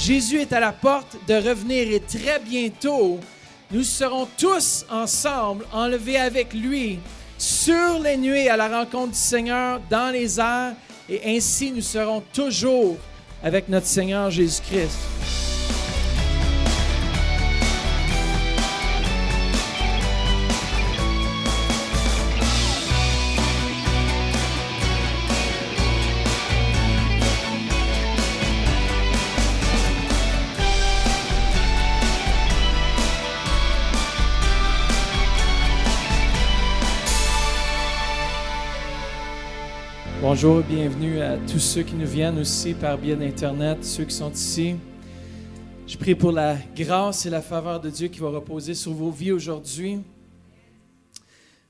Jésus est à la porte de revenir et très bientôt, nous serons tous ensemble, enlevés avec lui, sur les nuées à la rencontre du Seigneur dans les airs, et ainsi nous serons toujours avec notre Seigneur Jésus-Christ. Bonjour et bienvenue à tous ceux qui nous viennent aussi par biais d'Internet, ceux qui sont ici. Je prie pour la grâce et la faveur de Dieu qui va reposer sur vos vies aujourd'hui.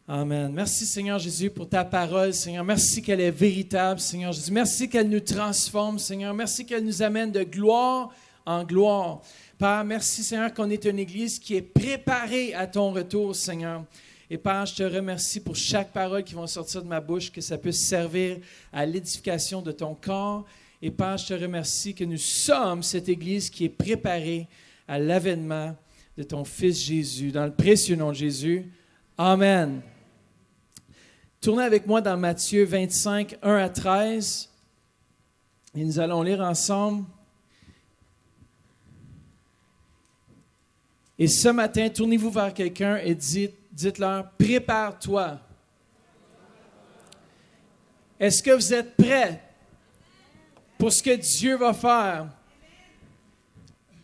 Amen. Merci Seigneur Jésus pour ta parole, Seigneur. Merci qu'elle est véritable, Seigneur Jésus. Merci qu'elle nous transforme, Seigneur. Merci qu'elle nous amène de gloire en gloire. Père, merci Seigneur qu'on est une église qui est préparée à ton retour, Seigneur. Et Père, je te remercie pour chaque parole qui va sortir de ma bouche, que ça puisse servir à l'édification de ton corps. Et Père, je te remercie que nous sommes cette Église qui est préparée à l'avènement de ton Fils Jésus. Dans le précieux nom de Jésus. Amen. Tournez avec moi dans Matthieu 25, 1 à 13. Et nous allons lire ensemble. Et ce matin, tournez-vous vers quelqu'un et dites-leur, prépare-toi. Est-ce que vous êtes prêts pour ce que Dieu va faire?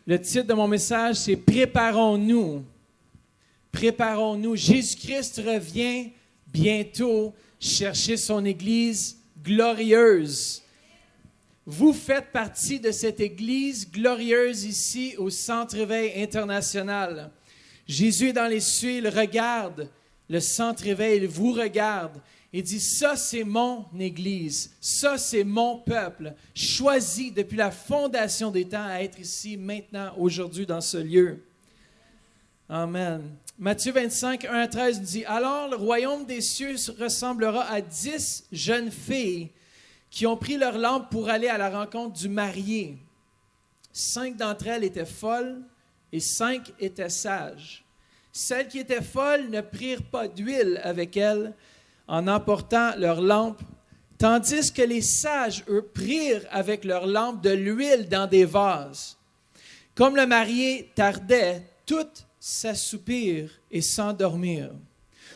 Le titre de mon message, c'est « Préparons-nous ». Préparons-nous. Jésus-Christ revient bientôt chercher son Église glorieuse. Vous faites partie de cette Église glorieuse ici au Centre Éveil International. Jésus est dans les cieux, il regarde le Centre Éveil, il vous regarde et dit « Ça, c'est mon Église, ça, c'est mon peuple, choisi depuis la fondation des temps à être ici, maintenant, aujourd'hui, dans ce lieu. » Amen. Matthieu 25, 1 à 13 nous dit « Alors, le royaume des cieux ressemblera à 10 jeunes filles qui ont pris leur lampe pour aller à la rencontre du marié. 5 d'entre elles étaient folles, et 5 étaient sages. Celles qui étaient folles ne prirent pas d'huile avec elles en emportant leur lampe, tandis que les sages, eux, prirent avec leur lampe de l'huile dans des vases. Comme le marié tardait, toutes s'assoupirent et s'endormirent.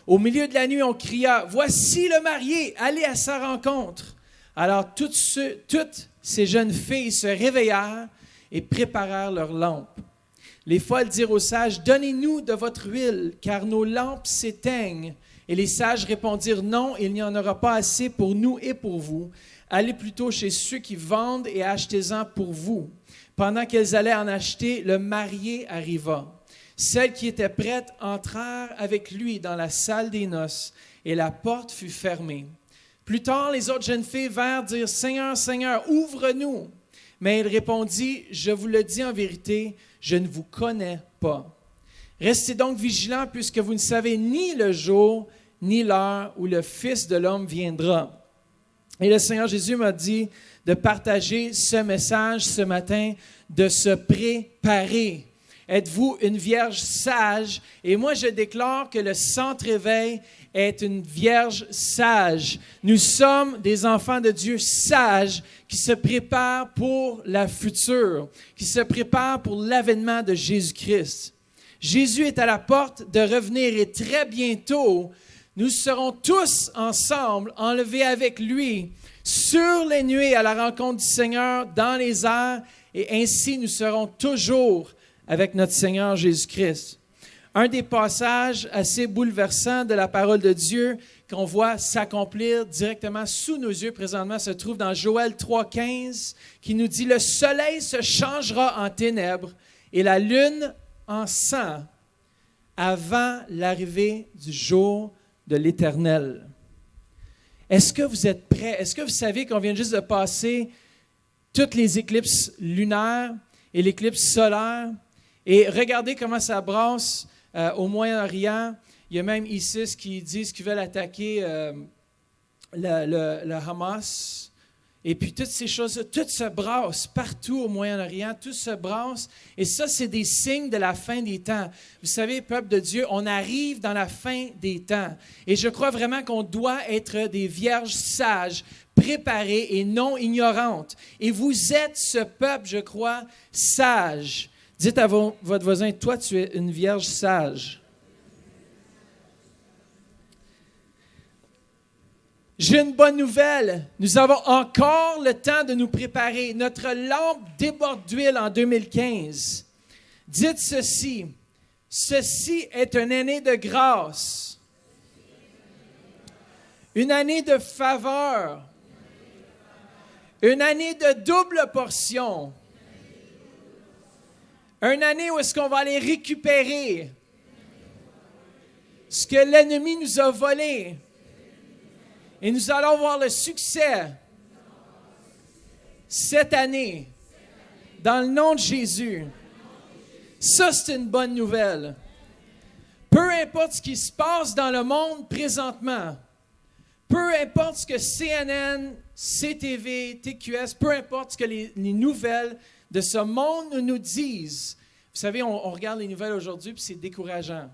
Au milieu de la nuit, on cria « Voici le marié, allez à sa rencontre !» Alors toutes ces jeunes filles se réveillèrent et préparèrent leurs lampes. Les folles dirent aux sages, « Donnez-nous de votre huile, car nos lampes s'éteignent. » Et les sages répondirent, « Non, il n'y en aura pas assez pour nous et pour vous. Allez plutôt chez ceux qui vendent et achetez-en pour vous. » Pendant qu'elles allaient en acheter, le marié arriva. Celles qui étaient prêtes entrèrent avec lui dans la salle des noces, et la porte fut fermée. Plus tard, les autres jeunes filles vinrent dire, « Seigneur, Seigneur, ouvre-nous. » Mais il répondit, « Je vous le dis en vérité, je ne vous connais pas. Restez donc vigilants, puisque vous ne savez ni le jour, ni l'heure où le Fils de l'homme viendra. » Et le Seigneur Jésus m'a dit de partager ce message ce matin, de se préparer. Êtes-vous une vierge sage? Et moi, je déclare que le Centre Éveil est une vierge sage. Nous sommes des enfants de Dieu sages qui se préparent pour la future, qui se préparent pour l'avènement de Jésus-Christ. Jésus est à la porte de revenir et très bientôt, nous serons tous ensemble, enlevés avec lui, sur les nuées à la rencontre du Seigneur, dans les airs, et ainsi nous serons toujours avec notre Seigneur Jésus-Christ. Un des passages assez bouleversants de la parole de Dieu qu'on voit s'accomplir directement sous nos yeux présentement se trouve dans Joël 3,15 qui nous dit « Le soleil se changera en ténèbres et la lune en sang avant l'arrivée du jour de l'Éternel. » Est-ce que vous êtes prêts? Est-ce que vous savez qu'on vient juste de passer toutes les éclipses lunaires et l'éclipse solaire? Et regardez comment ça brasse au Moyen-Orient. Il y a même ISIS qui disent qu'ils veulent attaquer le Hamas. Et puis toutes ces choses-là, tout se brasse partout au Moyen-Orient, tout se brasse. Et ça, c'est des signes de la fin des temps. Vous savez, peuple de Dieu, on arrive dans la fin des temps. Et je crois vraiment qu'on doit être des vierges sages, préparées et non ignorantes. Et vous êtes ce peuple, je crois, sage. Dites à votre voisin, toi, tu es une vierge sage. J'ai une bonne nouvelle. Nous avons encore le temps de nous préparer. Notre lampe déborde d'huile en 2015. Dites ceci. Ceci est une année de grâce. Une année de faveur. Une année de double portion. Une année où est-ce qu'on va aller récupérer ce que l'ennemi nous a volé. Et nous allons voir le succès cette année, dans le nom de Jésus. Ça, c'est une bonne nouvelle. Peu importe ce qui se passe dans le monde présentement, peu importe ce que CNN, CTV, TQS, peu importe ce que les nouvelles de ce monde nous disent. Vous savez, on regarde les nouvelles aujourd'hui, puis c'est décourageant.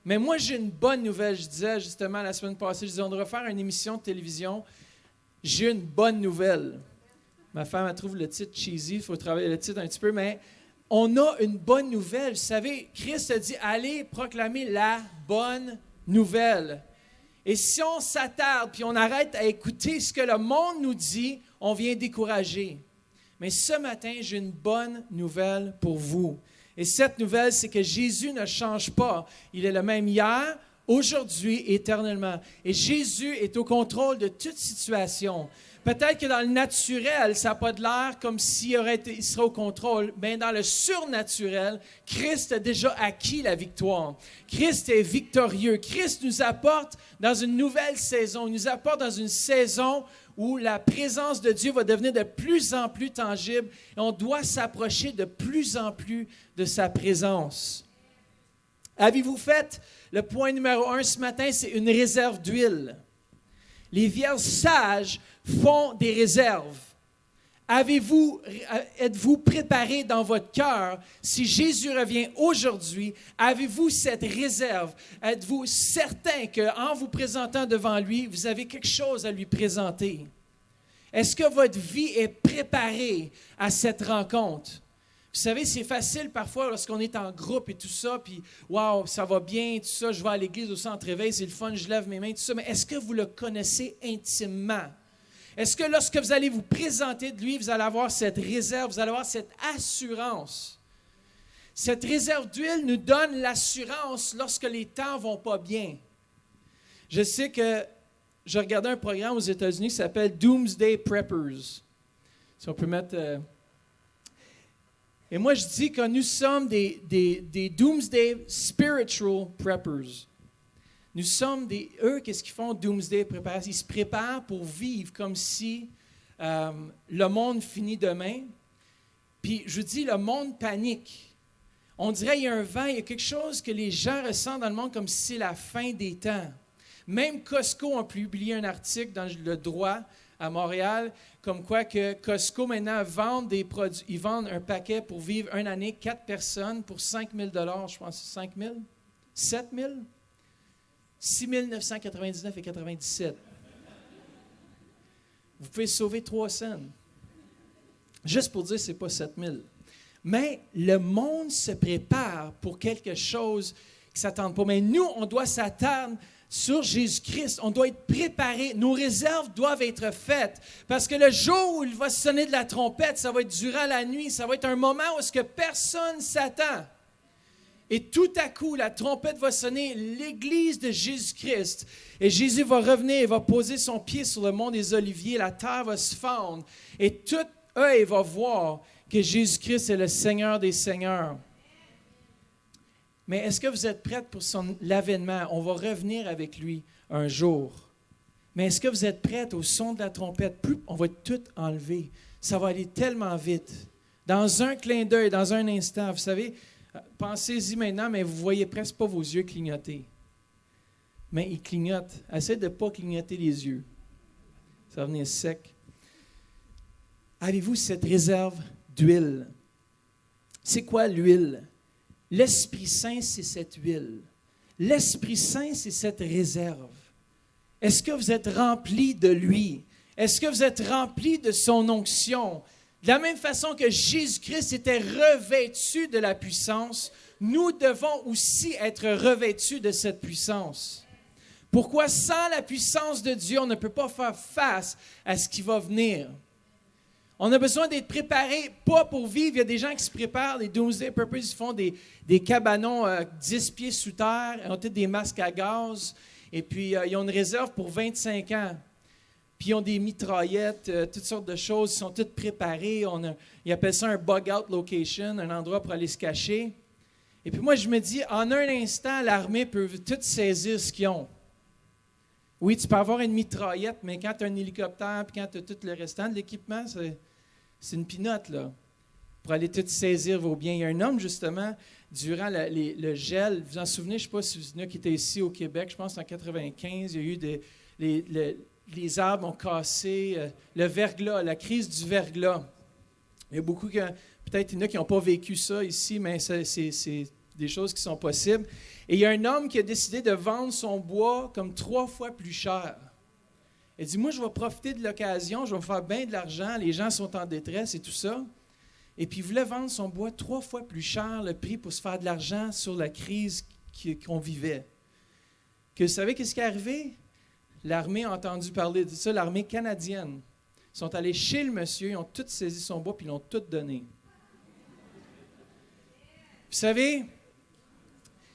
Mais moi, j'ai une bonne nouvelle. Je disais justement la semaine passée, je disais, on devrait faire une émission de télévision. J'ai une bonne nouvelle. Ma femme, elle trouve le titre cheesy, il faut travailler le titre un petit peu, mais on a une bonne nouvelle. Vous savez, Christ a dit, allez proclamer la bonne nouvelle. Et si on s'attarde, puis on arrête à écouter ce que le monde nous dit, on vient décourager. Mais ce matin, j'ai une bonne nouvelle pour vous. Et cette nouvelle, c'est que Jésus ne change pas. Il est le même hier, aujourd'hui, éternellement. Et Jésus est au contrôle de toute situation. Peut-être que dans le naturel, ça n'a pas de l'air comme s'il serait au contrôle, mais dans le surnaturel, Christ a déjà acquis la victoire. Christ est victorieux. Christ nous apporte dans une nouvelle saison. Il nous apporte dans une saison où la présence de Dieu va devenir de plus en plus tangible et on doit s'approcher de plus en plus de sa présence. Avez-vous fait le point numéro 1 ce matin, c'est une réserve d'huile. Les vierges sages font des réserves. Êtes-vous préparé dans votre cœur? Si Jésus revient aujourd'hui, avez-vous cette réserve? Êtes-vous certain qu'en vous présentant devant lui, vous avez quelque chose à lui présenter? Est-ce que votre vie est préparée à cette rencontre? Vous savez, c'est facile parfois lorsqu'on est en groupe et tout ça, puis « wow, ça va bien, tout ça, je vais à l'église au centre-éveil, c'est le fun, je lève mes mains, tout ça. » Mais est-ce que vous le connaissez intimement? Est-ce que lorsque vous allez vous présenter de lui, vous allez avoir cette réserve, vous allez avoir cette assurance? Cette réserve d'huile nous donne l'assurance lorsque les temps ne vont pas bien. Je sais que je regardais un programme aux États-Unis qui s'appelle Doomsday Preppers. Si on peut mettre... Et moi, je dis que nous sommes des Doomsday Spiritual Preppers. Nous sommes eux, qu'est-ce qu'ils font, Doomsday Preppers? Ils se préparent pour vivre comme si le monde finit demain. Puis, je vous dis, le monde panique. On dirait qu'il y a un vent, il y a quelque chose que les gens ressentent dans le monde comme si c'est la fin des temps. Même Costco a publié un article dans Le Droit à Montréal, comme quoi que Costco maintenant vend des produits, ils vendent un paquet pour vivre une année, 4 personnes pour 5 000 $, je pense, 5 000, 7 000, 6 999,97 $. Vous pouvez sauver 3 cents. Juste pour dire, ce n'est pas 7 000. Mais le monde se prépare pour quelque chose qui ne s'attend pas. Mais nous, on doit s'attendre sur Jésus-Christ. On doit être préparé. Nos réserves doivent être faites. Parce que le jour où il va sonner de la trompette, ça va être durant la nuit. Ça va être un moment où est-ce que personne ne s'attend. Et tout à coup, la trompette va sonner, l'Église de Jésus-Christ. Et Jésus va revenir, il va poser son pied sur le mont des Oliviers, la terre va se fendre. Et tout œil va voir que Jésus-Christ est le Seigneur des Seigneurs. Mais est-ce que vous êtes prêtes pour l'avènement? On va revenir avec lui un jour. Mais est-ce que vous êtes prêtes au son de la trompette? On va tout enlever. Ça va aller tellement vite. Dans un clin d'œil, dans un instant, vous savez, pensez-y maintenant, mais vous ne voyez presque pas vos yeux clignoter. Mais ils clignotent. Essayez de ne pas clignoter les yeux. Ça va venir sec. avez-vous cette réserve d'huile? C'est quoi l'huile? L'Esprit Saint, c'est cette huile. L'Esprit Saint, c'est cette réserve. Est-ce que vous êtes remplis de lui? Est-ce que vous êtes remplis de son onction? De la même façon que Jésus-Christ était revêtu de la puissance, nous devons aussi être revêtus de cette puissance. Pourquoi? Sans la puissance de Dieu, on ne peut pas faire face à ce qui va venir. On a besoin d'être préparé, pas pour vivre. Il y a des gens qui se préparent, les Doomsday Preppers, ils font des cabanons 10 pieds sous terre, ils ont tous des masques à gaz, et puis ils ont une réserve pour 25 ans. Puis ils ont des mitraillettes, toutes sortes de choses, ils sont tous préparés. Ils appellent ça un bug-out location, un endroit pour aller se cacher. Et puis moi, je me dis, en un instant, l'armée peut tout saisir ce qu'ils ont. Oui, tu peux avoir une mitraillette, mais quand tu as un hélicoptère et quand tu as tout le restant de l'équipement, c'est une pinotte, là, pour aller tout saisir vos biens. Il y a un homme, justement, durant le gel, vous vous en souvenez, je ne sais pas si vous en avez qui étaient ici au Québec, je pense en 1995, il y a eu les arbres ont cassé, le verglas, la crise du verglas. Il y a beaucoup, peut-être il y en a qui n'ont pas vécu ça ici, mais c'est des choses qui sont possibles. Et il y a un homme qui a décidé de vendre son bois comme 3 fois plus cher. Il dit, moi, je vais profiter de l'occasion, je vais me faire bien de l'argent, les gens sont en détresse et tout ça. Et puis, il voulait vendre son bois 3 fois plus cher, le prix, pour se faire de l'argent sur la crise qu'on vivait. Que vous savez qu'est-ce qui est arrivé? L'armée a entendu parler de ça, l'armée canadienne. Ils sont allés chez le monsieur, ils ont tout saisi son bois, puis ils l'ont tout donné. Vous savez,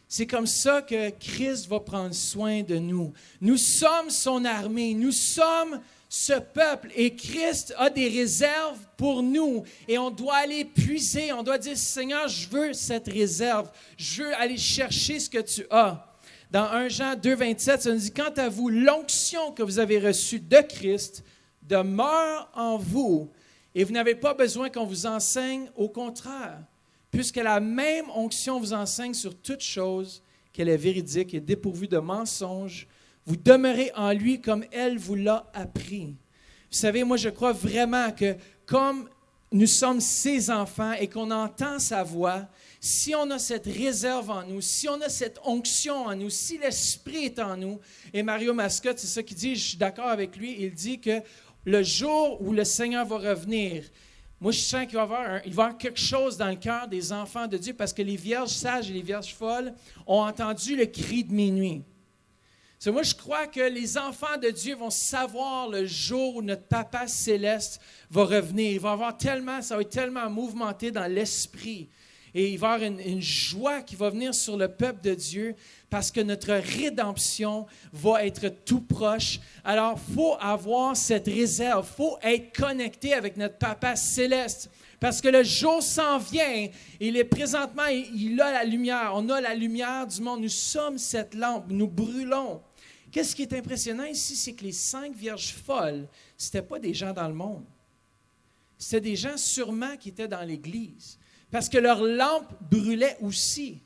c'est comme ça que Christ va prendre soin de nous. Nous sommes son armée, nous sommes ce peuple et Christ a des réserves pour nous et on doit aller puiser, on doit dire, Seigneur, je veux cette réserve, je veux aller chercher ce que tu as. Dans 1 Jean 2, 27, ça nous dit, quant à vous, l'onction que vous avez reçue de Christ demeure en vous et vous n'avez pas besoin qu'on vous enseigne, au contraire. Puisque la même onction vous enseigne sur toute chose, qu'elle est véridique et dépourvue de mensonges, vous demeurez en lui comme elle vous l'a appris. Vous savez, moi je crois vraiment que comme nous sommes ses enfants et qu'on entend sa voix, si on a cette réserve en nous, si on a cette onction en nous, si l'Esprit est en nous, et Mario Mascotte, c'est ça qu'il dit, je suis d'accord avec lui, il dit que le jour où le Seigneur va revenir, moi, je sens qu'il va y avoir quelque chose dans le cœur des enfants de Dieu parce que les vierges sages et les vierges folles ont entendu le cri de minuit. Moi, je crois que les enfants de Dieu vont savoir le jour où notre Papa céleste va revenir. Il va avoir ça va être tellement mouvementé dans l'esprit. Et il va y avoir une joie qui va venir sur le peuple de Dieu parce que notre rédemption va être tout proche. Alors, il faut avoir cette réserve, il faut être connecté avec notre Papa céleste. Parce que le jour s'en vient, il est présentement, il a la lumière, on a la lumière du monde. Nous sommes cette lampe, nous brûlons. Qu'est-ce qui est impressionnant ici, c'est que les 5 vierges folles, ce n'étaient pas des gens dans le monde. C'était des gens sûrement qui étaient dans l'Église. Parce que leur lampe brûlait aussi.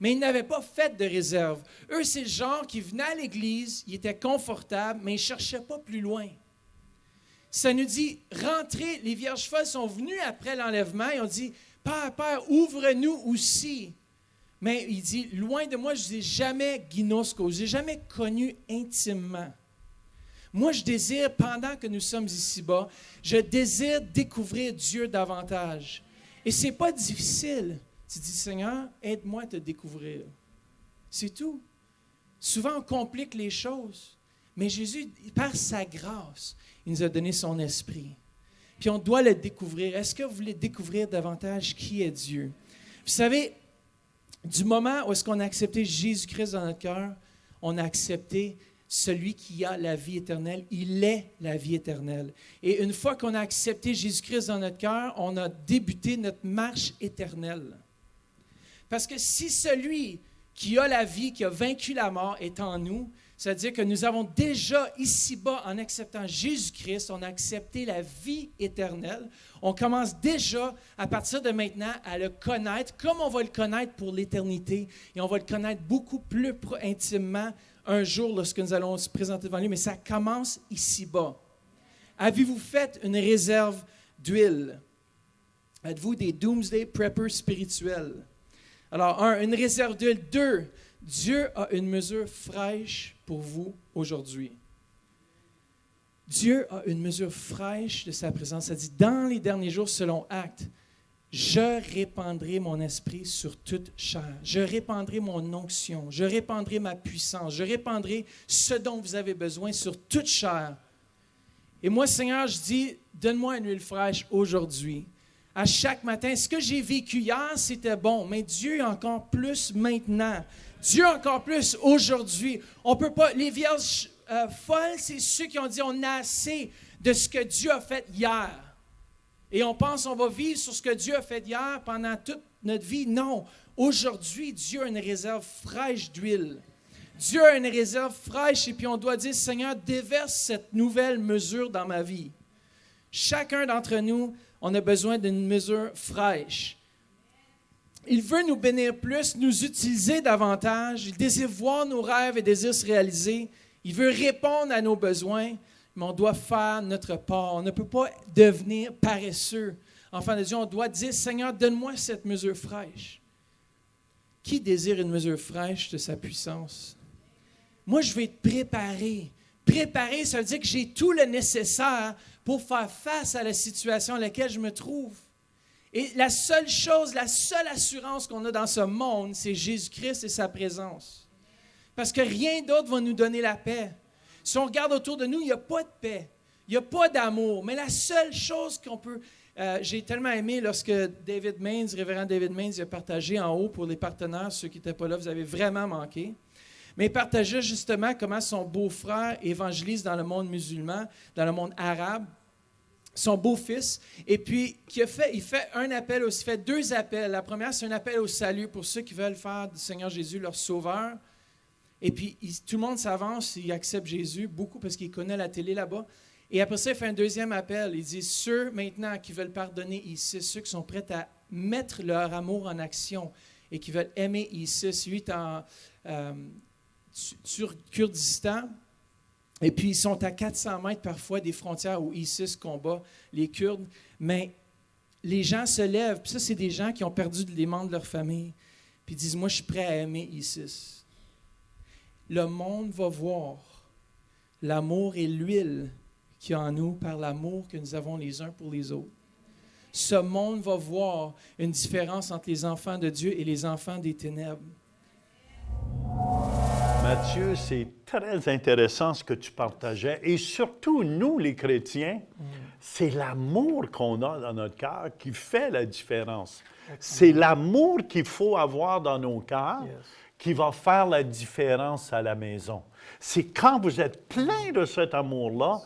Mais ils n'avaient pas fait de réserve. Eux, c'est le genre qui venaient à l'Église, ils étaient confortables, mais ils ne cherchaient pas plus loin. Ça nous dit, rentrez, les vierges folles sont venues après l'enlèvement, ils ont dit, Père, ouvre-nous aussi. Mais il dit, loin de moi, je ne vous ai jamais ginosko, je ne vous ai jamais connu intimement. Moi, je désire, pendant que nous sommes ici-bas, je désire découvrir Dieu davantage. Et ce n'est pas difficile. Tu dis, Seigneur, aide-moi à te découvrir. C'est tout. Souvent, on complique les choses. Mais Jésus, par sa grâce, il nous a donné son esprit. Puis on doit le découvrir. Est-ce que vous voulez découvrir davantage qui est Dieu? Vous savez, du moment où est-ce qu'on a accepté Jésus-Christ dans notre cœur, on a accepté celui qui a la vie éternelle. Il est la vie éternelle. Et une fois qu'on a accepté Jésus-Christ dans notre cœur, on a débuté notre marche éternelle. Parce que si celui qui a la vie, qui a vaincu la mort, est en nous, c'est-à-dire que nous avons déjà ici-bas, en acceptant Jésus-Christ, on a accepté la vie éternelle. On commence déjà, à partir de maintenant, à le connaître comme on va le connaître pour l'éternité. Et on va le connaître beaucoup plus intimement un jour lorsque nous allons se présenter devant lui. Mais ça commence ici-bas. Avez-vous fait une réserve d'huile? Êtes-vous des doomsday preppers spirituels? Alors, 1, une réserve d'huile. 2, Dieu a une mesure fraîche pour vous aujourd'hui. Dieu a une mesure fraîche de sa présence. Ça dit, dans les derniers jours, selon Actes, je répandrai mon esprit sur toute chair. Je répandrai mon onction. Je répandrai ma puissance. Je répandrai ce dont vous avez besoin sur toute chair. Et moi, Seigneur, je dis, donne-moi une huile fraîche aujourd'hui. À chaque matin, ce que j'ai vécu hier, c'était bon, mais Dieu encore plus maintenant. Dieu encore plus aujourd'hui. On peut pas. Les vierges folles, c'est ceux qui ont dit on a assez de ce que Dieu a fait hier. Et on pense qu'on va vivre sur ce que Dieu a fait hier pendant toute notre vie. Non. Aujourd'hui, Dieu a une réserve fraîche d'huile. Dieu a une réserve fraîche et puis on doit dire, Seigneur, déverse cette nouvelle mesure dans ma vie. Chacun d'entre nous, on a besoin d'une mesure fraîche. Il veut nous bénir plus, nous utiliser davantage. Il désire voir nos rêves et désire se réaliser. Il veut répondre à nos besoins, mais on doit faire notre part. On ne peut pas devenir paresseux. Enfant de Dieu, on doit dire, Seigneur, donne-moi cette mesure fraîche. Qui désire une mesure fraîche de sa puissance? Moi, je vais être préparé. Préparé, ça veut dire que j'ai tout le nécessaire pour faire face à la situation dans laquelle je me trouve. Et la seule chose, la seule assurance qu'on a dans ce monde, c'est Jésus-Christ et sa présence. Parce que rien d'autre va nous donner la paix. Si on regarde autour de nous, il n'y a pas de paix. Il n'y a pas d'amour. Mais la seule chose qu'on peut... j'ai tellement aimé lorsque David Maines, révérend David Maines, a partagé en haut pour les partenaires, ceux qui n'étaient pas là, vous avez vraiment manqué. Mais il partageait justement comment son beau-frère évangélise dans le monde musulman, dans le monde arabe, son beau-fils. Et puis, il fait un appel aussi, il fait 2 appels. La première, c'est un appel au salut pour ceux qui veulent faire du Seigneur Jésus leur sauveur. Et puis, tout le monde s'avance, il accepte Jésus, beaucoup parce qu'il connaît la télé là-bas. Et après ça, il fait un deuxième appel. Il dit, ceux maintenant qui veulent pardonner ISIS, ceux qui sont prêts à mettre leur amour en action et qui veulent aimer ISIS, lui est en Kurdistan. Et puis, ils sont à 400 mètres parfois des frontières où ISIS combat les Kurdes. Mais les gens se lèvent. Puis ça, c'est des gens qui ont perdu des membres de leur famille. Puis ils disent, moi, je suis prêt à aimer ISIS. Le monde va voir l'amour et l'huile qu'il y a en nous par l'amour que nous avons les uns pour les autres. Ce monde va voir une différence entre les enfants de Dieu et les enfants des ténèbres. Mathieu, c'est très intéressant ce que tu partageais. Et surtout, nous, les chrétiens, c'est l'amour qu'on a dans notre cœur qui fait la différence. C'est l'amour qu'il faut avoir dans nos cœurs qui va faire la différence à la maison. C'est quand vous êtes plein de cet amour-là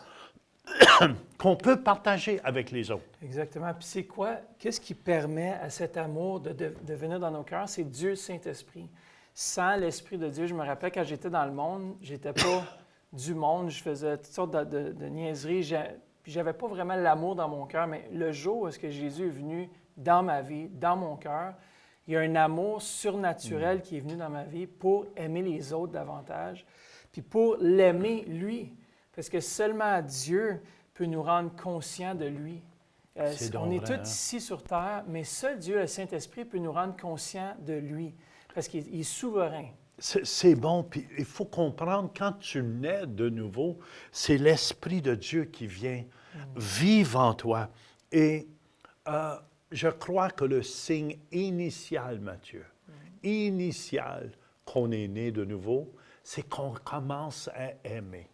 qu'on peut partager avec les autres. Exactement. Puis c'est quoi? Qu'est-ce qui permet à cet amour de venir dans nos cœurs? C'est Dieu, le Saint-Esprit. Sans l'Esprit de Dieu, je me rappelle quand j'étais dans le monde, j'étais pas du monde, je faisais toutes sortes de niaiseries, puis j'avais pas vraiment l'amour dans mon cœur, mais le jour où est-ce que Jésus est venu dans ma vie, dans mon cœur, il y a un amour surnaturel qui est venu dans ma vie pour aimer les autres davantage, puis pour l'aimer lui, parce que seulement Dieu peut nous rendre conscients de lui. On est tous ici sur terre, mais seul Dieu, le Saint-Esprit, peut nous rendre conscients de lui, parce qu'il est souverain. C'est bon, puis il faut comprendre, quand tu nais de nouveau, c'est l'Esprit de Dieu qui vient vivre en toi. Et je crois que le signe initial, Mathieu, initial qu'on est né de nouveau, c'est qu'on commence à aimer.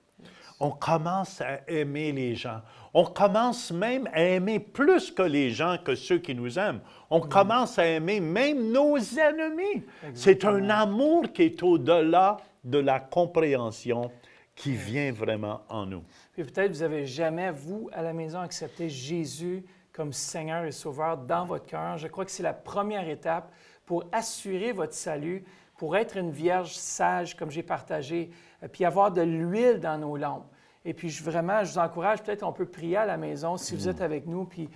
On commence à aimer les gens. On commence même à aimer plus que les gens, que ceux qui nous aiment. On commence à aimer même nos ennemis. Exactement. C'est un amour qui est au-delà de la compréhension qui vient vraiment en nous. Puis peut-être vous n'avez jamais, vous, à la maison, accepté Jésus comme Seigneur et Sauveur dans votre cœur. Je crois que c'est la première étape pour assurer votre salut, pour être une vierge sage, comme j'ai partagé, puis avoir de l'huile dans nos lampes. Et puis, je vous encourage, peut-être on peut prier à la maison si vous êtes avec nous, puis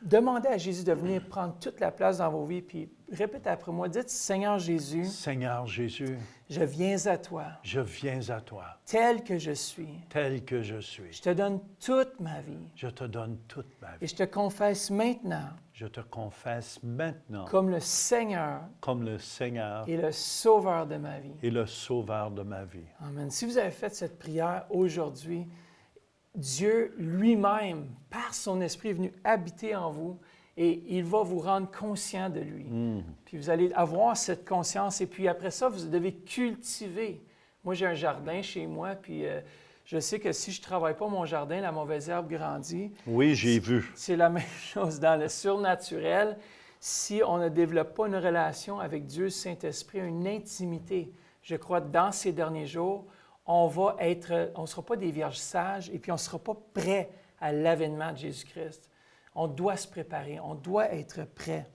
Demandez à Jésus de venir prendre toute la place dans vos vies, puis répétez après moi, dites, Seigneur Jésus, Seigneur Jésus, je viens à toi, je viens à toi, tel que je suis. tel que je suis. Je te donne toute ma vie. Je te donne toute ma Et vie. je te confesse maintenant Je te confesse maintenant comme le Seigneur comme le Seigneur et le Sauveur de ma vie. et le Sauveur de ma vie. Amen. Si vous avez fait cette prière aujourd'hui, Dieu lui-même, par son Esprit, est venu habiter en vous et il va vous rendre conscient de lui. Puis vous allez avoir cette conscience et puis après ça, vous devez cultiver. Moi, j'ai un jardin chez moi, puis je sais que si je ne travaille pas mon jardin, la mauvaise herbe grandit. Oui, j'ai vu. C'est la même chose dans le surnaturel. Si on ne développe pas une relation avec Dieu, le Saint-Esprit, une intimité, je crois que dans ces derniers jours, on ne sera pas des vierges sages et puis on ne sera pas prêt à l'avènement de Jésus-Christ. On doit se préparer, on doit être prêt.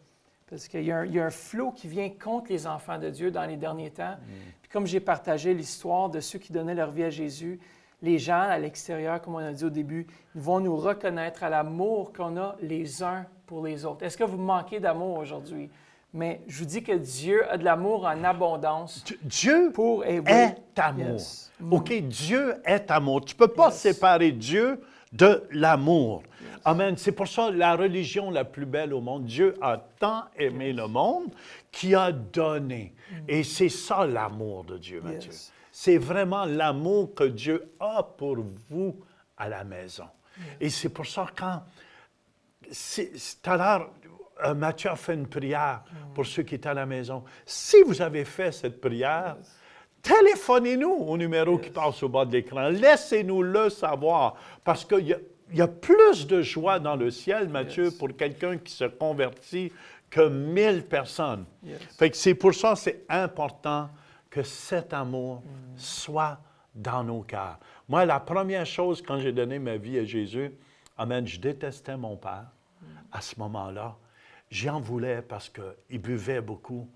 Parce qu'il y a un flot qui vient contre les enfants de Dieu dans les derniers temps. Puis comme j'ai partagé l'histoire de ceux qui donnaient leur vie à Jésus, les gens à l'extérieur, comme on a dit au début, ils vont nous reconnaître à l'amour qu'on a les uns pour les autres. Est-ce que vous manquez d'amour aujourd'hui? Mais je vous dis que Dieu a de l'amour en abondance. Dieu pour est amour. Yes. OK, Dieu est amour. Tu ne peux pas séparer Dieu de l'amour. Amen. C'est pour ça la religion la plus belle au monde. Dieu a tant aimé le monde qu'il a donné. Et c'est ça l'amour de Dieu, Matthieu. Yes. C'est vraiment l'amour que Dieu a pour vous à la maison. Et c'est pour ça quand... Tout à l'heure, Mathieu a fait une prière pour ceux qui étaient à la maison. Si vous avez fait cette prière, téléphonez-nous au numéro qui passe au bas de l'écran. Laissez-nous le savoir. Parce qu'il y a plus de joie dans le ciel, Mathieu, pour quelqu'un qui se convertit que 1000 personnes. Fait que c'est pour ça que c'est important que cet amour soit dans nos cœurs. Moi, la première chose quand j'ai donné ma vie à Jésus, amen, je détestais mon père à ce moment-là. J'en voulais parce qu'il buvait beaucoup.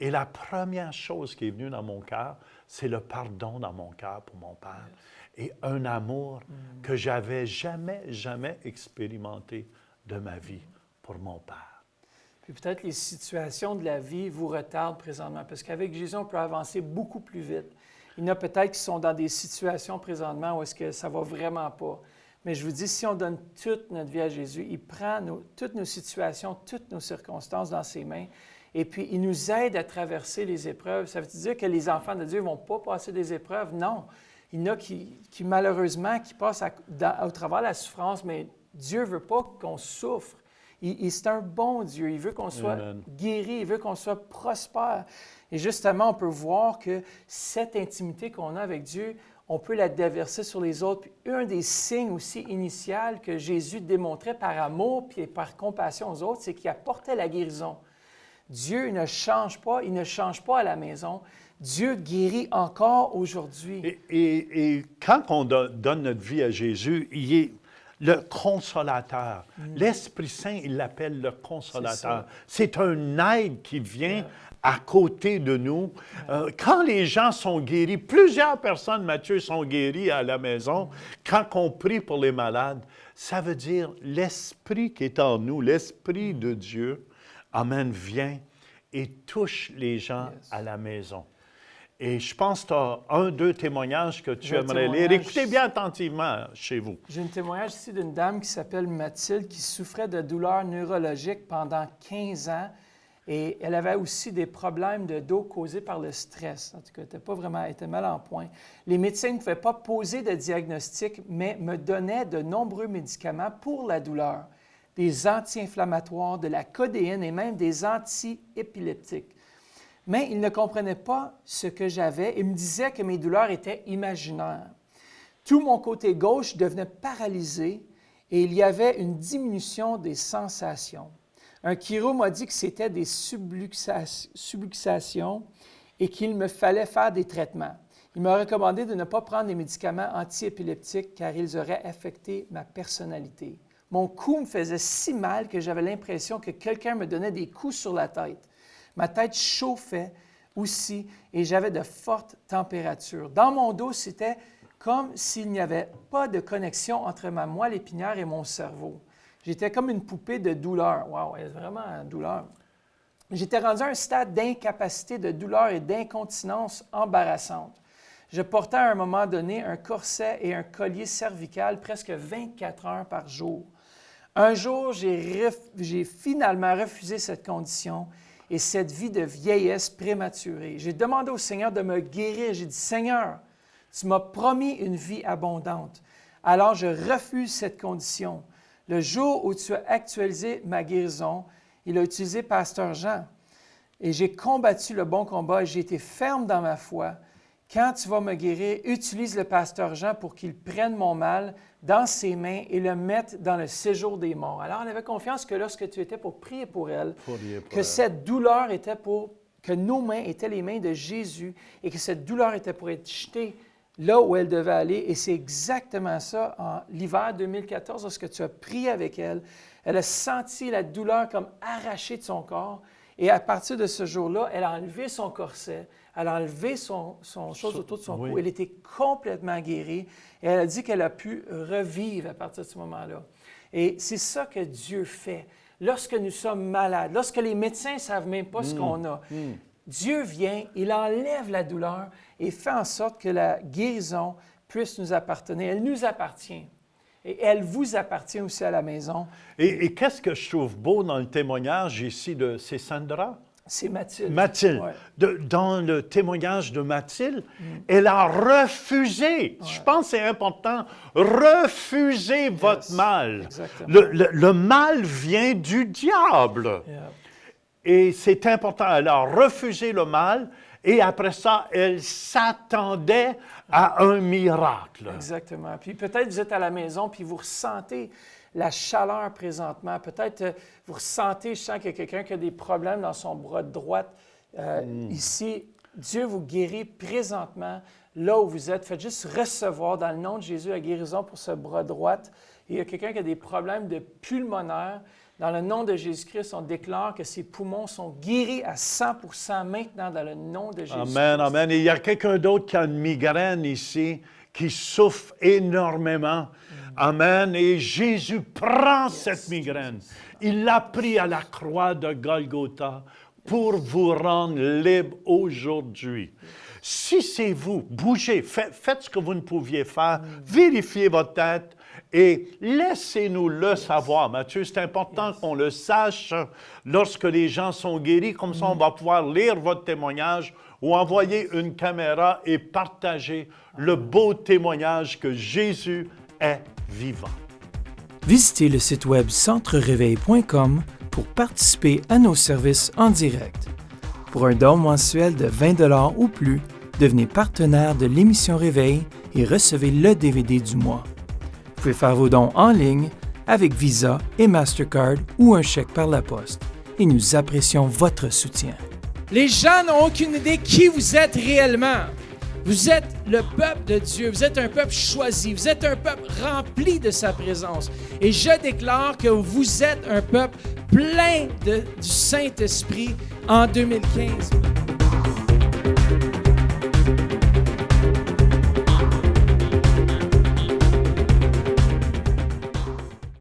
Et la première chose qui est venue dans mon cœur, c'est le pardon dans mon cœur pour mon père. Et un amour que j'avais jamais expérimenté de ma vie pour mon père. Puis peut-être les situations de la vie vous retardent présentement, parce qu'avec Jésus, on peut avancer beaucoup plus vite. Il y en a peut-être qui sont dans des situations présentement où est-ce que ça ne va vraiment pas. Mais je vous dis, si on donne toute notre vie à Jésus, il prend toutes nos situations, toutes nos circonstances dans ses mains, et puis il nous aide à traverser les épreuves. Ça veut dire que les enfants de Dieu ne vont pas passer des épreuves? Non. Il y en a qui malheureusement, qui passent au travers de la souffrance, mais Dieu ne veut pas qu'on souffre. C'est un bon Dieu. Il veut qu'on soit guéri, il veut qu'on soit prospère. Et justement, on peut voir que cette intimité qu'on a avec Dieu, on peut la déverser sur les autres. Puis un des signes aussi initiaux que Jésus démontrait par amour et par compassion aux autres, c'est qu'il apportait la guérison. Dieu ne change pas, il ne change pas à la maison. Dieu guérit encore aujourd'hui. Et quand on donne notre vie à Jésus, il est le consolateur. L'Esprit Saint, il l'appelle le consolateur. C'est un aide qui vient à côté de nous. Quand les gens sont guéris, plusieurs personnes, Matthieu, sont guéries à la maison. Quand on prie pour les malades, ça veut dire l'Esprit qui est en nous, l'Esprit de Dieu, amen, vient et touche les gens à la maison. Et je pense que tu as 2 témoignages que tu aimerais lire. Écoutez bien attentivement chez vous. J'ai un témoignage ici d'une dame qui s'appelle Mathilde, qui souffrait de douleurs neurologiques pendant 15 ans. Et elle avait aussi des problèmes de dos causés par le stress. En tout cas, elle était mal en point. Les médecins ne pouvaient pas poser de diagnostic, mais me donnaient de nombreux médicaments pour la douleur. Des anti-inflammatoires, de la codéine et même des anti-épileptiques. Mais ils ne comprenaient pas ce que j'avais et me disaient que mes douleurs étaient imaginaires. Tout mon côté gauche devenait paralysé et il y avait une diminution des sensations. Un chiro m'a dit que c'était des subluxations et qu'il me fallait faire des traitements. Il m'a recommandé de ne pas prendre des médicaments antiépileptiques car ils auraient affecté ma personnalité. Mon cou me faisait si mal que j'avais l'impression que quelqu'un me donnait des coups sur la tête. Ma tête chauffait aussi et j'avais de fortes températures. Dans mon dos, c'était comme s'il n'y avait pas de connexion entre ma moelle épinière et mon cerveau. J'étais comme une poupée de douleur. Wow, elle est vraiment en douleur. J'étais rendu à un stade d'incapacité, de douleur et d'incontinence embarrassante. Je portais à un moment donné un corset et un collier cervical presque 24 heures par jour. Un jour, j'ai finalement refusé cette condition et cette vie de vieillesse prématurée. J'ai demandé au Seigneur de me guérir. J'ai dit, Seigneur, tu m'as promis une vie abondante. Alors, je refuse cette condition. Le jour où tu as actualisé ma guérison, il a utilisé Pasteur Jean. Et j'ai combattu le bon combat et j'ai été ferme dans ma foi. Quand tu vas me guérir, utilise le Pasteur Jean pour qu'il prenne mon mal dans ses mains et le mette dans le séjour des morts. Alors, on avait confiance que lorsque tu étais pour prier pour elle, cette douleur était que nos mains étaient les mains de Jésus et que cette douleur était pour être jetée là où elle devait aller. Et c'est exactement ça en l'hiver 2014, lorsque tu as prié avec elle. Elle a senti la douleur comme arrachée de son corps. Et à partir de ce jour-là, elle a enlevé son corset, elle a enlevé son chose autour de son cou. Elle était complètement guérie. Et elle a dit qu'elle a pu revivre à partir de ce moment-là. Et c'est ça que Dieu fait. Lorsque nous sommes malades, lorsque les médecins ne savent même pas ce qu'on a, Dieu vient, il enlève la douleur et fait en sorte que la guérison puisse nous appartenir. Elle nous appartient. Et elle vous appartient aussi à la maison. Et qu'est-ce que je trouve beau dans le témoignage ici de... C'est Sandra? C'est Mathilde. Mathilde. Ouais. Dans le témoignage de Mathilde, elle a refusé, je pense que c'est important, refuser votre mal. Le mal vient du diable. Et c'est important, elle a refusé le mal. Et après ça, elle s'attendait à un miracle. Exactement. Puis peut-être vous êtes à la maison, puis vous ressentez la chaleur présentement. Peut-être vous ressentez, je sens qu'il y a quelqu'un qui a des problèmes dans son bras de droite. Ici, Dieu vous guérit présentement là où vous êtes. Faites juste recevoir dans le nom de Jésus la guérison pour ce bras droite. Et il y a quelqu'un qui a des problèmes de pulmonaire. Dans le nom de Jésus-Christ, on déclare que ses poumons sont guéris à 100% maintenant dans le nom de Jésus-Christ. Amen, amen. Et il y a quelqu'un d'autre qui a une migraine ici, qui souffre énormément. Amen. Et Jésus prend cette migraine. Il l'a pris à la croix de Golgotha pour vous rendre libre aujourd'hui. Si c'est vous, bougez, faites ce que vous ne pouviez faire, vérifiez votre tête. Et laissez-nous le savoir, Mathieu. C'est important qu'on le sache lorsque les gens sont guéris. Comme ça, on va pouvoir lire votre témoignage ou envoyer une caméra et partager le beau témoignage que Jésus est vivant. Visitez le site web centrereveil.com pour participer à nos services en direct. Pour un don mensuel de 20 $ ou plus, devenez partenaire de l'émission Réveil et recevez le DVD du mois. Vous pouvez faire vos dons en ligne avec Visa et Mastercard ou un chèque par la poste. Et nous apprécions votre soutien. Les gens n'ont aucune idée qui vous êtes réellement. Vous êtes le peuple de Dieu. Vous êtes un peuple choisi. Vous êtes un peuple rempli de sa présence. Et je déclare que vous êtes un peuple plein du Saint-Esprit en 2015.